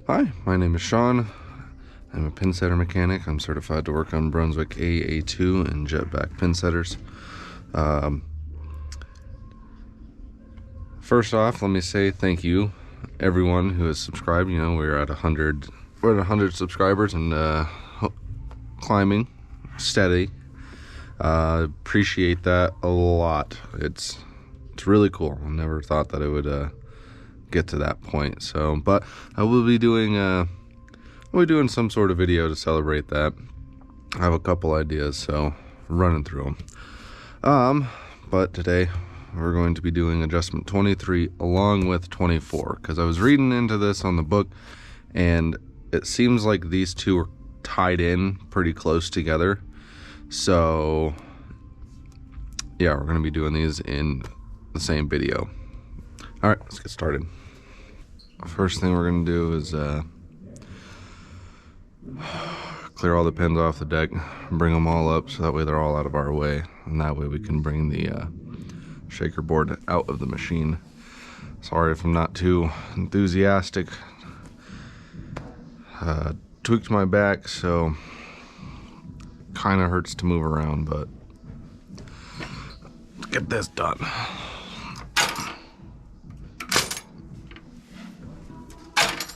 Hi, my name is Sean. I'm a pinsetter mechanic. I'm certified to work on Brunswick AA2 and jetback pinsetters. First off, let me say thank you, everyone who has subscribed. You know, we're at 100 subscribers and climbing steady. Appreciate that a lot. It's really cool. I never thought that it would get to that point. So, but I will be doing some sort of video to celebrate that. I have a couple ideas, so running through them. But today we're going to be doing adjustment 23 along with 24, because I was reading into this on the book and it seems like these two are tied in pretty close together. So yeah, we're going to be doing these in the same video. All right, let's get started. First thing we're going to do is clear all the pins off the deck, bring them all up so that way they're all out of our way, and that way we can bring the shaker board out of the machine. Sorry if I'm not too enthusiastic. Tweaked my back, so kind of hurts to move around, but let's get this done.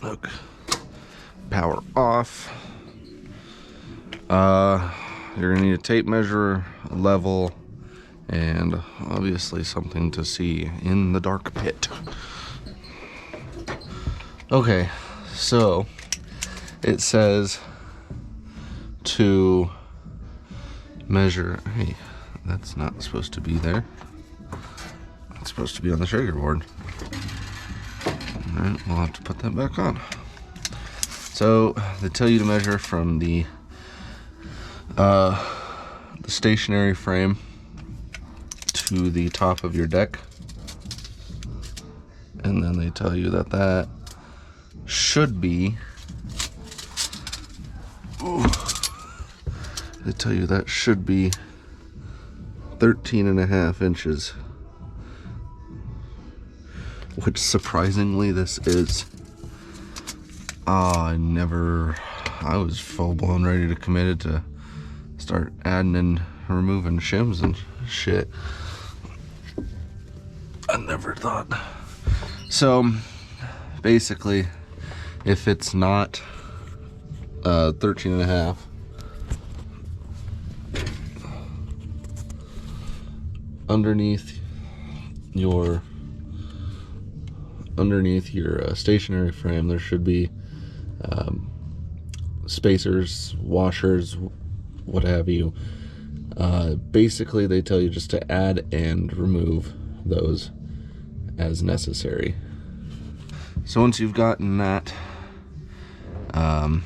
Look, power off. You're gonna need a tape measure, a level, and obviously something to see in the dark pit. Okay, so it says to measure. Hey, that's not supposed to be there. It's supposed to be on the shaker board. Alright, we'll have to put that back on. So they tell you to measure from the stationary frame to the top of your deck, and then they tell you that that should be they tell you that should be 13.5 inches, which surprisingly this is. I was full-blown ready to commit it to start adding and removing shims and shit. I never thought. So basically, if it's not 13.5, underneath your stationary frame there should be spacers, washers, what have you. Basically they tell you just to add and remove those as necessary. So once you've gotten that at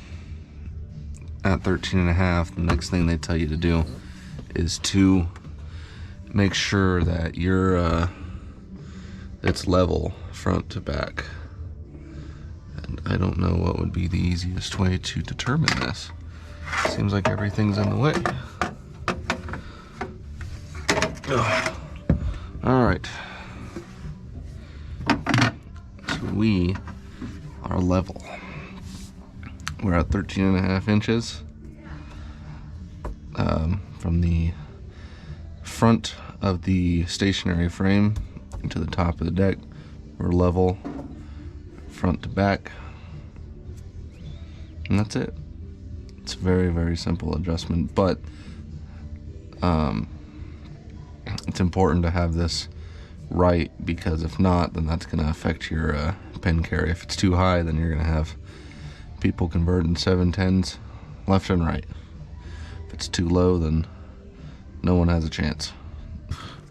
13.5, the next thing they tell you to do is to make sure that it's level front to back. And I don't know what would be the easiest way to determine this. Seems like everything's in the way. Alright. So we are level. We're at 13.5 inches from the front of the stationary frame to the top of the deck. We're level front to back, and that's it. It's a very, very simple adjustment, but it's important to have this right, because if not, then that's going to affect your pin carry. If it's too high, then you're going to have people converting 7/10s left and right. If it's too low, then no one has a chance.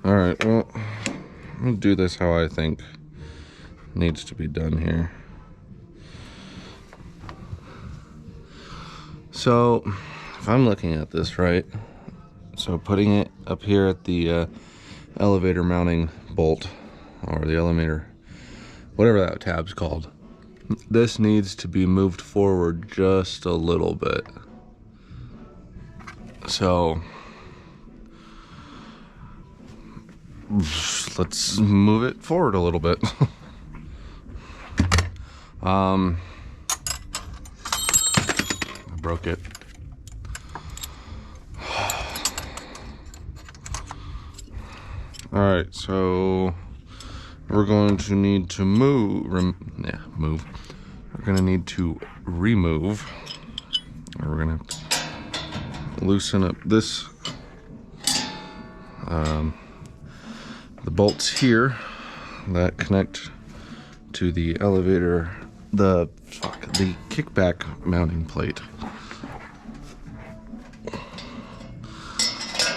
Alright, well, I'm going to do this how I think needs to be done here. So if I'm looking at this right, so putting it up here at the elevator mounting bolt, or the elevator, whatever that tab's called, this needs to be moved forward just a little bit. So let's move it forward a little bit. broke it. Alright, so we're going to need to move. We're going to need to remove. Or we're going to have to loosen up this. The bolts here that connect to the elevator, the kickback mounting plate.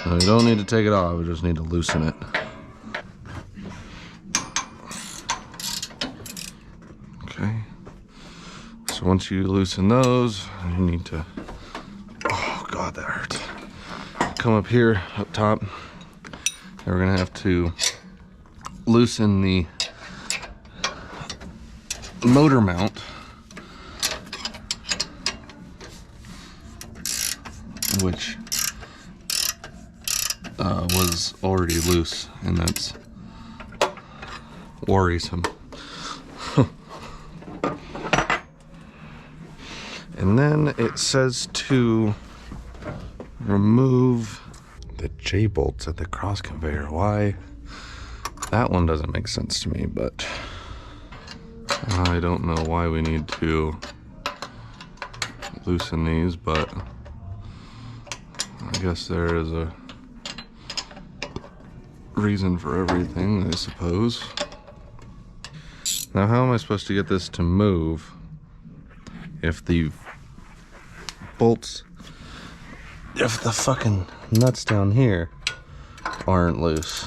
Now you don't need to take it off, we just need to loosen it. Okay. So once you loosen those, you need to, oh God, that hurts. Come up here, up top, and we're gonna have to loosen the motor mount, which was already loose, and that's worrisome. And then it says to remove the J-bolts at the cross conveyor. Why? That one doesn't make sense to me, but I don't know why we need to loosen these, but I guess there is a reason for everything, I suppose. Now, how am I supposed to get this to move if the bolts, if the fucking nuts down here aren't loose?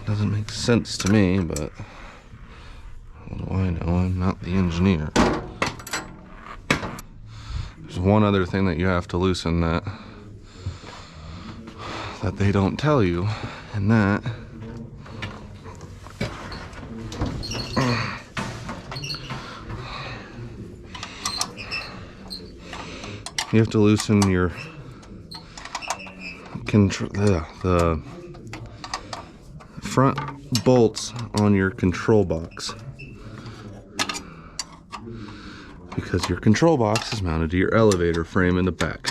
Doesn't make sense to me, but what do I know? I'm not the engineer. There's one other thing that you have to loosen that they don't tell you, and that you have to loosen your the front bolts on your control box, because your control box is mounted to your elevator frame in the back.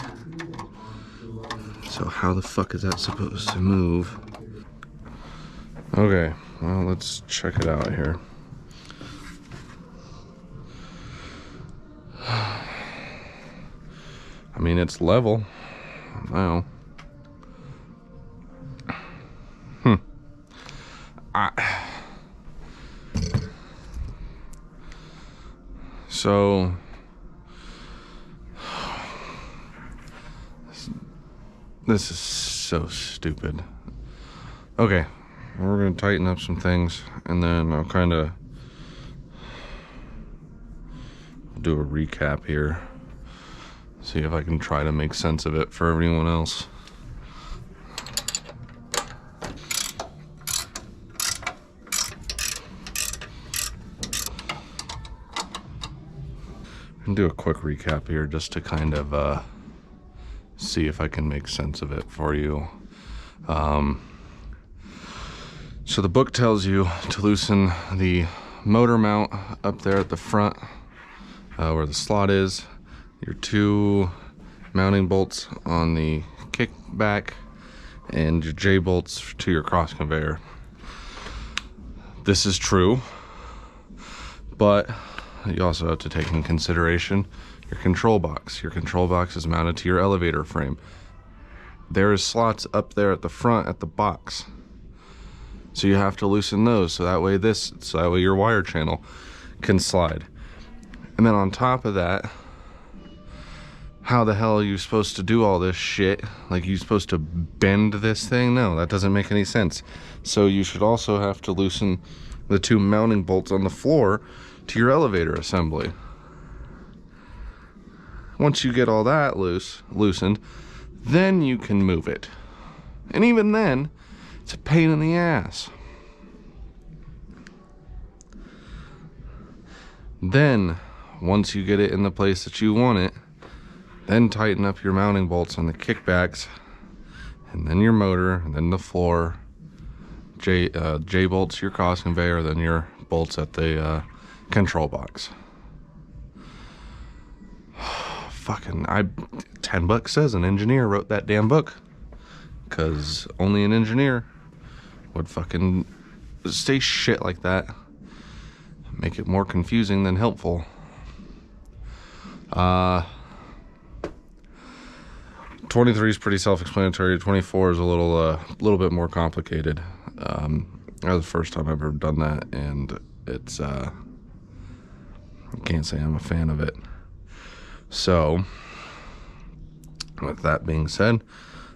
So how the fuck is that supposed to move? Okay, well, let's check it out here. I mean, it's level now. So this is so stupid. Okay, we're gonna tighten up some things, and then I'll kind of do a recap here, see if I can try to make sense of it for everyone else. Do a quick recap here just to kind of see if I can make sense of it for you. So the book tells you to loosen the motor mount up there at the front, where the slot is, your two mounting bolts on the kickback, and your J bolts to your cross conveyor. This is true, but you also have to take in consideration your control box. Your control box is mounted to your elevator frame. There is slots up there at the front at the box, so you have to loosen those so that way your wire channel can slide. And then on top of that, how the hell are you supposed to do all this shit? Like, you supposed to bend this thing? No, that doesn't make any sense. So you should also have to loosen the two mounting bolts on the floor to your elevator assembly. Once you get all that loosened, then you can move it. And even then, it's a pain in the ass. Then, once you get it in the place that you want it, then tighten up your mounting bolts on the kickbacks, and then your motor, and then the floor, J bolts, your cross conveyor, then your bolts at the control box. Fucking, $10 says an engineer wrote that damn book, because only an engineer would fucking say shit like that, make it more confusing than helpful. 23 is pretty self-explanatory. 24 is a little bit more complicated. That was the first time I've ever done that, and it's I can't say I'm a fan of it. So, with that being said,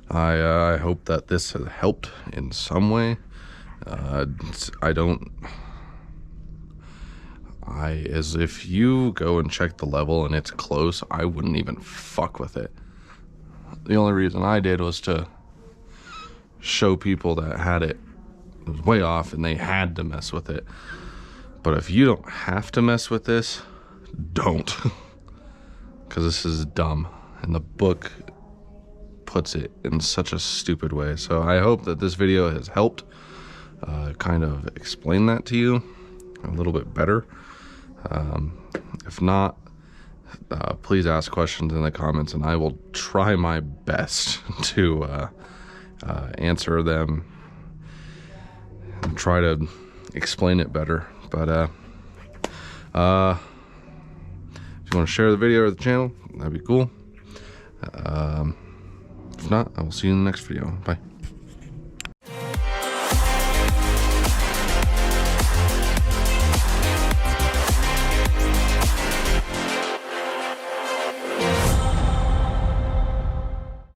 I hope that this has helped in some way. As if you go and check the level and it's close, I wouldn't even fuck with it. The only reason I did was to show people that it was way off and they had to mess with it. But if you don't have to mess with this, don't. Because this is dumb. And the book puts it in such a stupid way. So I hope that this video has helped kind of explain that to you a little bit better. If not, please ask questions in the comments, and I will try my best to answer them and try to explain it better. But if you want to share the video or the channel, that'd be cool. If not, I will see you in the next video. Bye.